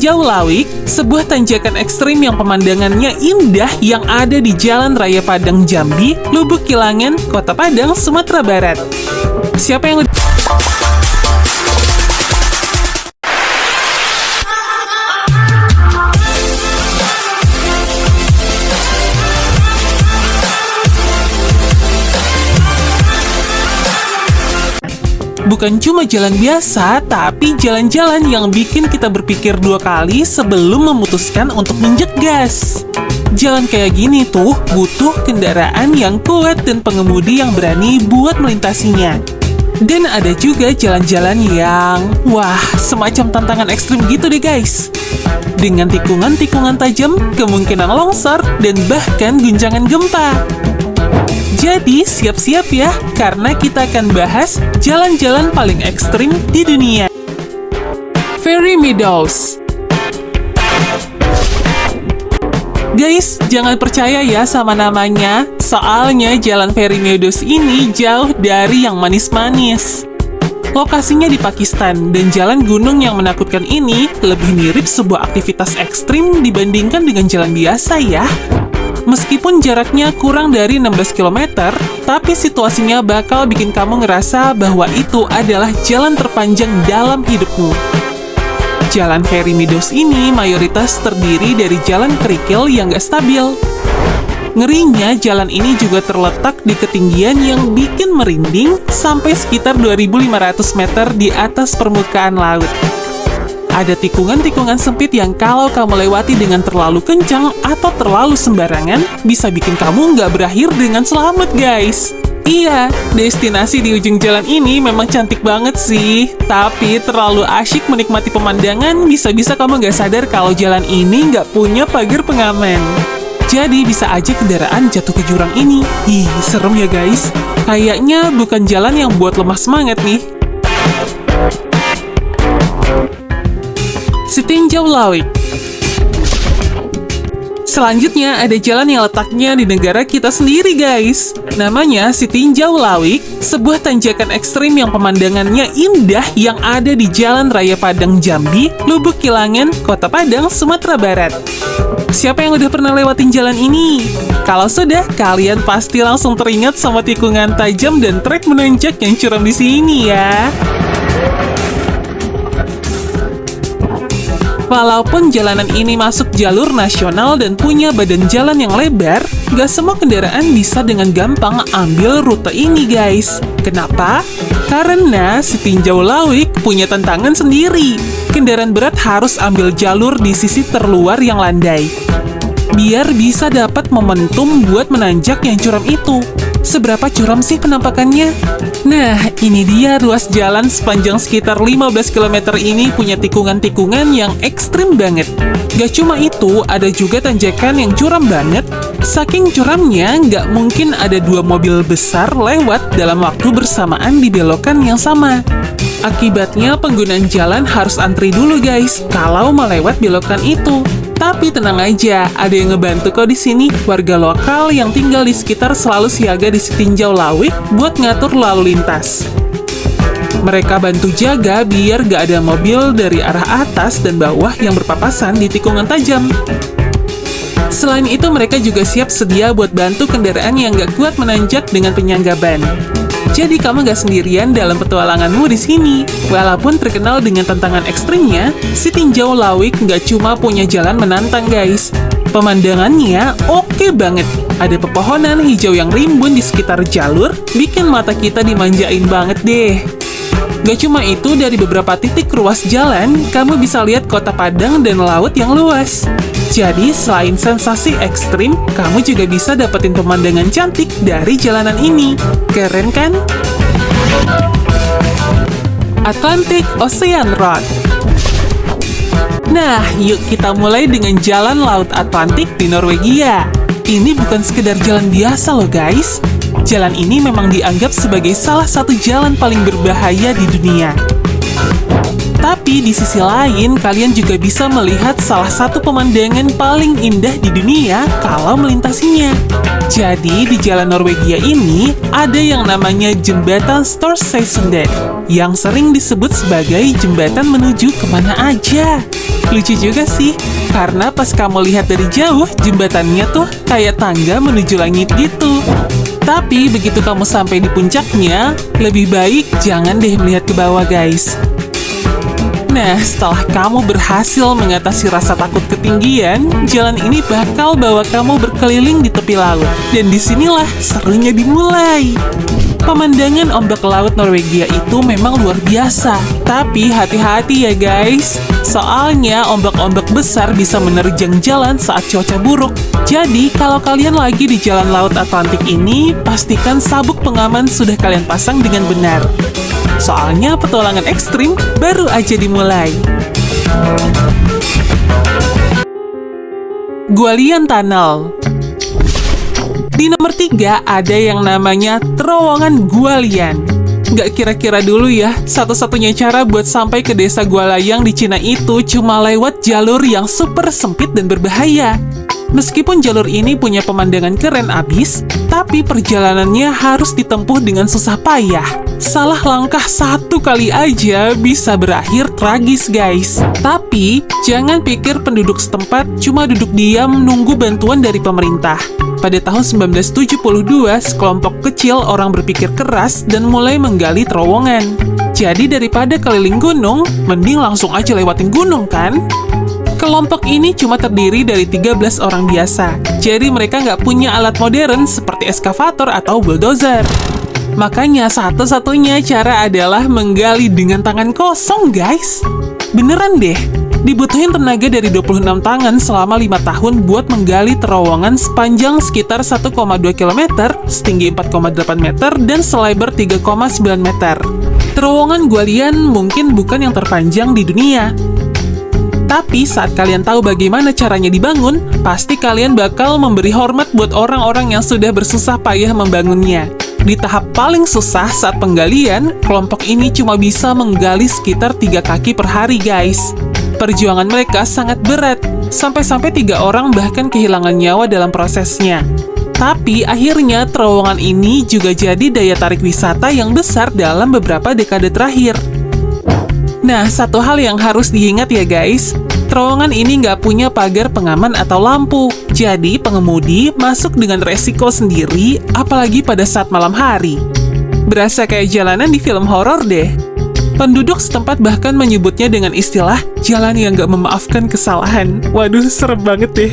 Sitinjau Lawik, sebuah tanjakan ekstrim yang pemandangannya indah yang ada di Jalan Raya Padang Jambi, Lubuk Kilangan, Kota Padang, Sumatera Barat. Siapa yang bukan cuma jalan biasa, tapi jalan-jalan yang bikin kita berpikir dua kali sebelum memutuskan untuk menginjak gas. Jalan kayak gini tuh butuh kendaraan yang kuat dan pengemudi yang berani buat melintasinya. Dan ada juga jalan-jalan yang, wah, semacam tantangan ekstrim gitu deh guys. Dengan tikungan-tikungan tajam, kemungkinan longsor, dan bahkan guncangan gempa. Jadi, siap-siap ya, karena kita akan bahas jalan-jalan paling ekstrim di dunia. Fairy Meadows. Guys, jangan percaya ya sama namanya, soalnya jalan Fairy Meadows ini jauh dari yang manis-manis. Lokasinya di Pakistan, dan jalan gunung yang menakutkan ini lebih mirip sebuah aktivitas ekstrim dibandingkan dengan jalan biasa ya. Meskipun jaraknya kurang dari 16 km, tapi situasinya bakal bikin kamu ngerasa bahwa itu adalah jalan terpanjang dalam hidupmu. Jalan Fairy Meadows ini mayoritas terdiri dari jalan kerikil yang gak stabil. Ngerinya, jalan ini juga terletak di ketinggian yang bikin merinding sampai sekitar 2.500 meter di atas permukaan laut. Ada tikungan-tikungan sempit yang kalau kamu lewati dengan terlalu kencang atau terlalu sembarangan, bisa bikin kamu nggak berakhir dengan selamat, guys. Iya, destinasi di ujung jalan ini memang cantik banget sih. Tapi terlalu asyik menikmati pemandangan, bisa-bisa kamu nggak sadar kalau jalan ini nggak punya pagar pengaman. Jadi bisa aja kendaraan jatuh ke jurang ini. Ih, serem ya guys. Kayaknya bukan jalan yang buat lemah semangat nih. Sitinjau Lawik. Selanjutnya ada jalan yang letaknya di negara kita sendiri guys. Namanya Sitinjau Lawik, sebuah tanjakan ekstrim yang pemandangannya indah yang ada di Jalan Raya Padang Jambi, Lubuk Kilangan, Kota Padang, Sumatera Barat. Siapa yang udah pernah lewatin jalan ini? Kalau sudah, kalian pasti langsung teringat sama tikungan tajam dan trek menanjak yang curam di sini ya. Walaupun jalanan ini masuk jalur nasional dan punya badan jalan yang lebar, gak semua kendaraan bisa dengan gampang ambil rute ini guys. Kenapa? Karena Sitinjau Lawik punya tantangan sendiri. Kendaraan berat harus ambil jalur di sisi terluar yang landai, biar bisa dapat momentum buat menanjak yang curam itu. Seberapa curam sih penampakannya? Nah, ini dia ruas jalan sepanjang sekitar 15 km ini punya tikungan-tikungan yang ekstrim banget. Gak cuma itu, ada juga tanjakan yang curam banget. Saking curamnya, nggak mungkin ada dua mobil besar lewat dalam waktu bersamaan di belokan yang sama. Akibatnya, penggunaan jalan harus antri dulu guys, kalau mau lewat belokan itu. Tapi tenang aja, ada yang ngebantu kok di sini. Warga lokal yang tinggal di sekitar selalu siaga di Sitinjau Lawik buat ngatur lalu lintas. Mereka bantu jaga biar gak ada mobil dari arah atas dan bawah yang berpapasan di tikungan tajam. Selain itu, mereka juga siap sedia buat bantu kendaraan yang gak kuat menanjak dengan penyangga ban. Jadi kamu gak sendirian dalam petualanganmu di sini. Walaupun terkenal dengan tantangan ekstrimnya, Sitinjau Lawik gak cuma punya jalan menantang guys. Pemandangannya oke banget. Ada pepohonan hijau yang rimbun di sekitar jalur, bikin mata kita dimanjain banget deh. Gak cuma itu, dari beberapa titik ruas jalan, kamu bisa lihat kota Padang dan laut yang luas. Jadi, selain sensasi ekstrim, kamu juga bisa dapetin pemandangan cantik dari jalanan ini. Keren kan? Atlantic Ocean Road. Nah, yuk kita mulai dengan jalan Laut Atlantik di Norwegia. Ini bukan sekedar jalan biasa loh guys. Jalan ini memang dianggap sebagai salah satu jalan paling berbahaya di dunia. Tapi di sisi lain, kalian juga bisa melihat salah satu pemandangan paling indah di dunia kalau melintasinya. Jadi di jalan Norwegia ini ada yang namanya jembatan Storsesundet yang sering disebut sebagai jembatan menuju kemana aja. Lucu juga sih, karena pas kamu lihat dari jauh, jembatannya tuh kayak tangga menuju langit gitu. Tapi begitu kamu sampai di puncaknya, lebih baik jangan deh melihat ke bawah guys. Nah, setelah kamu berhasil mengatasi rasa takut ketinggian, jalan ini bakal bawa kamu berkeliling di tepi laut. Dan disinilah serunya dimulai. Pemandangan ombak laut Norwegia itu memang luar biasa. Tapi hati-hati ya guys, soalnya ombak-ombak besar bisa menerjang jalan saat cuaca buruk. Jadi, kalau kalian lagi di jalan laut Atlantik ini, pastikan sabuk pengaman sudah kalian pasang dengan benar. Soalnya petualangan ekstrim baru aja dimulai. Gwaelian Tunnel. Di nomor 3 ada yang namanya terowongan Gwaelian. Nggak kira-kira dulu ya, satu-satunya cara buat sampai ke desa Gwalayang di Cina itu cuma lewat jalur yang super sempit dan berbahaya. Meskipun jalur ini punya pemandangan keren abis, tapi perjalanannya harus ditempuh dengan susah payah. Salah langkah satu kali aja bisa berakhir tragis guys. Tapi, jangan pikir penduduk setempat cuma duduk diam nunggu bantuan dari pemerintah. Pada tahun 1972, sekelompok kecil orang berpikir keras dan mulai menggali terowongan. Jadi daripada keliling gunung, mending langsung aja lewatin gunung kan? Kelompok ini cuma terdiri dari 13 orang biasa, jadi mereka nggak punya alat modern seperti eskavator atau bulldozer. Makanya satu-satunya cara adalah menggali dengan tangan kosong, guys. Beneran deh, dibutuhin tenaga dari 26 tangan selama 5 tahun buat menggali terowongan sepanjang sekitar 1,2 km, setinggi 4,8 meter, dan selebar 3,9 meter. Terowongan Gwaelian mungkin bukan yang terpanjang di dunia. Tapi saat kalian tahu bagaimana caranya dibangun, pasti kalian bakal memberi hormat buat orang-orang yang sudah bersusah payah membangunnya. Di tahap paling susah saat penggalian, kelompok ini cuma bisa menggali sekitar 3 kaki per hari guys. Perjuangan mereka sangat berat, sampai-sampai 3 orang bahkan kehilangan nyawa dalam prosesnya. Tapi akhirnya terowongan ini juga jadi daya tarik wisata yang besar dalam beberapa dekade terakhir. Nah, satu hal yang harus diingat ya guys, terowongan ini nggak punya pagar pengaman atau lampu. Jadi pengemudi masuk dengan resiko sendiri, apalagi pada saat malam hari. Berasa kayak jalanan di film horor deh. Penduduk setempat bahkan menyebutnya dengan istilah jalan yang nggak memaafkan kesalahan. Waduh, serem banget deh.